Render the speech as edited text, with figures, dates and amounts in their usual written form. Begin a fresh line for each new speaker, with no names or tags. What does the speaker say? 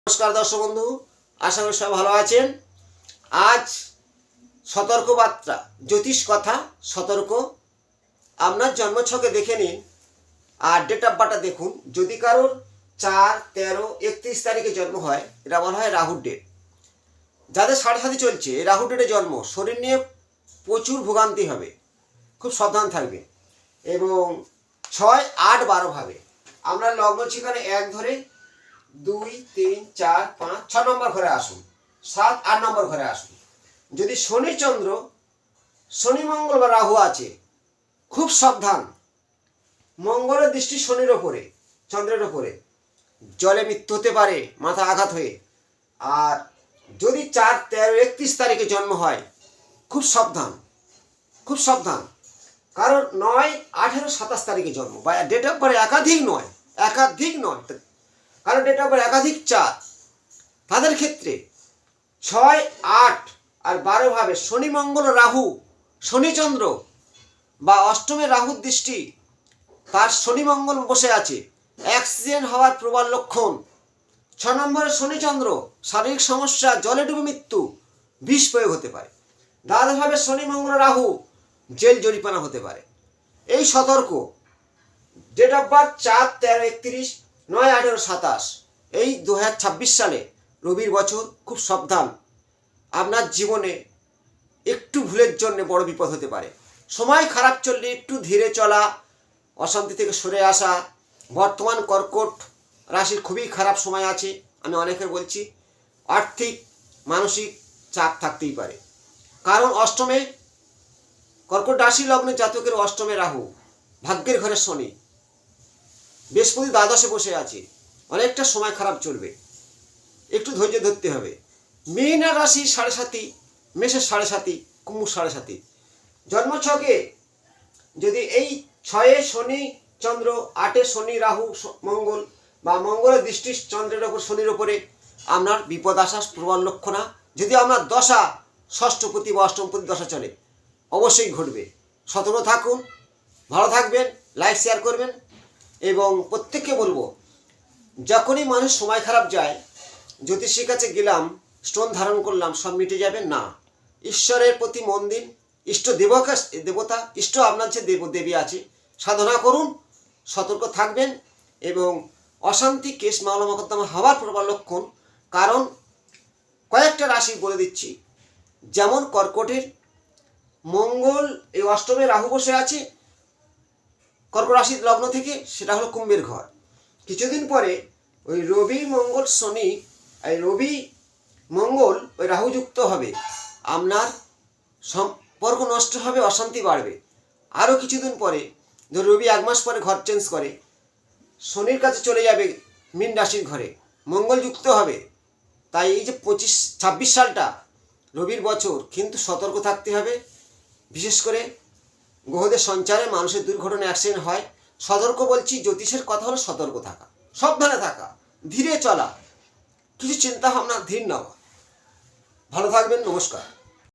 নমস্কার দর্শক বন্ধু, আশা করি সবাই ভালো আছেন। আজ সতর্ক বার্তা, জ্যোতিষ কথা সতর্ক। আপনার জন্মছকে দেখে নিন আর ডেট অফ বার্থটা দেখুন। যদি কারোর 4, 13, 31 তারিখে জন্ম হয়, এটা বলা হয় রাহুর ডেট। যাদের সাড়ে সাথী চলছে রাহু ডেটে জন্ম, শরীর নিয়ে প্রচুর ভোগান্তি হবে, খুব সাবধান থাকবে। এবং 6, 8, 12 ভাবে আমরা লগ্ন ঠিকানে 1 ধরে 2, 3, 4, 5, 6 নম্বর ঘরে আসুন, 7, 8 নম্বর ঘরে আসুন। যদি শনি চন্দ্র, শনি মঙ্গল বা রাহু আছে, খুব সাবধান। মঙ্গলের দৃষ্টি শনির ওপরে, চন্দ্রের ওপরে, জলে মৃত্যু হতে পারে মাথা আঘাত হয়ে। আর যদি 4, 13, 31 তারিখে জন্ম হয়, খুব সাবধান, খুব সাবধান। কারণ 9, 18, 27 তারিখে জন্ম বা ডেট অফ বার্থ একাধিক নয়, কারণ ডেট অফ বার্থ একাধিক 4, তাদের ক্ষেত্রে 6, 8 আর 12 ভাবে শনি মঙ্গল রাহু, শনিচন্দ্র বা অষ্টমে রাহুর দৃষ্টি, তার শনি মঙ্গল বসে আছে, অ্যাক্সিডেন্ট হওয়ার প্রবল লক্ষণ। 6 নম্বরে শনিচন্দ্র, শারীরিক সমস্যা, জলে ডুবে মৃত্যু, বিষ প্রয়োগ হতে পারে। দ্বাদশভাবে শনি মঙ্গল রাহু, জেল জরিমানা হতে পারে। এই সতর্ক। ডেট অফ বার্থ 4, 13, 31, 9, 18, 27, এই 2026 সালে রবির বছর। খুব সাবধান, আপনার জীবনে একটু ভুলের জন্য বড় বিপদ হতে পারে। সময় খারাপ চললে একটু ধীরে চলা, অশান্তি থেকে সরে আসা। বর্তমান কর্কট রাশির খুবই খারাপ সময় আছে, আমি অনেকের বলছি। আর্থিক মানসিক চাপ থাকতেই পারে, কারণ অষ্টমে কর্কট রাশি লগ্নে জাতকের অষ্টমে রাহু, ভাগ্যের ঘরে শনি, বৃহস্পতি দ্বাদশে বসে আছে। অনেকটা সময় খারাপ চলবে, একটু ধৈর্য ধরতে হবে। মীন রাশি 7.5, মেষের 7.5, কুম্ভ 7.5। জন্মছকে যদি এই 6 শনি চন্দ্র, 8 শনি রাহু মঙ্গল বা মঙ্গলের দৃষ্টি চন্দ্রের ওপর, শনির ওপরে, আপনার বিপদ আসার প্রবল লক্ষণা। যদি আপনার দশা ষষ্ঠপতি বা অষ্টমপতি দশা চলে, অবশ্যই ঘটবে। সতর্ক থাকুন, ভালো থাকবেন, লাইক শেয়ার করবেন। এবং প্রত্যেককে বলবো, যখনই মানুষ সময় খারাপ যায়, জ্যোতিষীর কাছে গেলাম, স্টোন ধারণ করলাম, সব মিটে যাবে না। ঈশ্বরের প্রতি মন দিন, ইষ্ট দেবতা, ইষ্ট আপনার যে দেবী আছে, সাধনা করুন, সতর্ক থাকবেন। এবং অশান্তি, কেস, মামলা মোকদ্দমা হওয়ার প্রবল লক্ষণ। কারণ কয়েকটা রাশি বলে দিচ্ছি, যেমন কর্কটের মঙ্গল এই অষ্টমে রাহু বসে আছে কর্কট রাশির লগ্ন থেকে, সেটা হলো কুম্ভের ঘর। কিছুদিন পরে ওই রবি মঙ্গল শনি, এই রবি মঙ্গল ওই রাহু যুক্ত হবে, আপনার সম্পর্ক নষ্ট হবে, অশান্তি বাড়বে। আরও কিছুদিন পরে, ধর রবি 1 মাস পরে ঘর চেঞ্জ করে, শনির কাছে চলে যাবে মীন রাশির ঘরে, মঙ্গল যুক্ত হবে। তাই এই যে 26 সালটা রবির বছর, কিন্তু সতর্ক থাকতে হবে। বিশেষ করে গ্রহদের সঞ্চারে মানুষের দুর্ঘটনা, অ্যাক্সিডেন্ট হয়। সতর্ক বলছি, জ্যোতিষের কথা হলো সতর্ক থাকা, সাবধানে থাকা, ধীরে চলা, কিছু চিন্তা ভাবনা ধীর নেওয়া। ভালো থাকবেন, নমস্কার।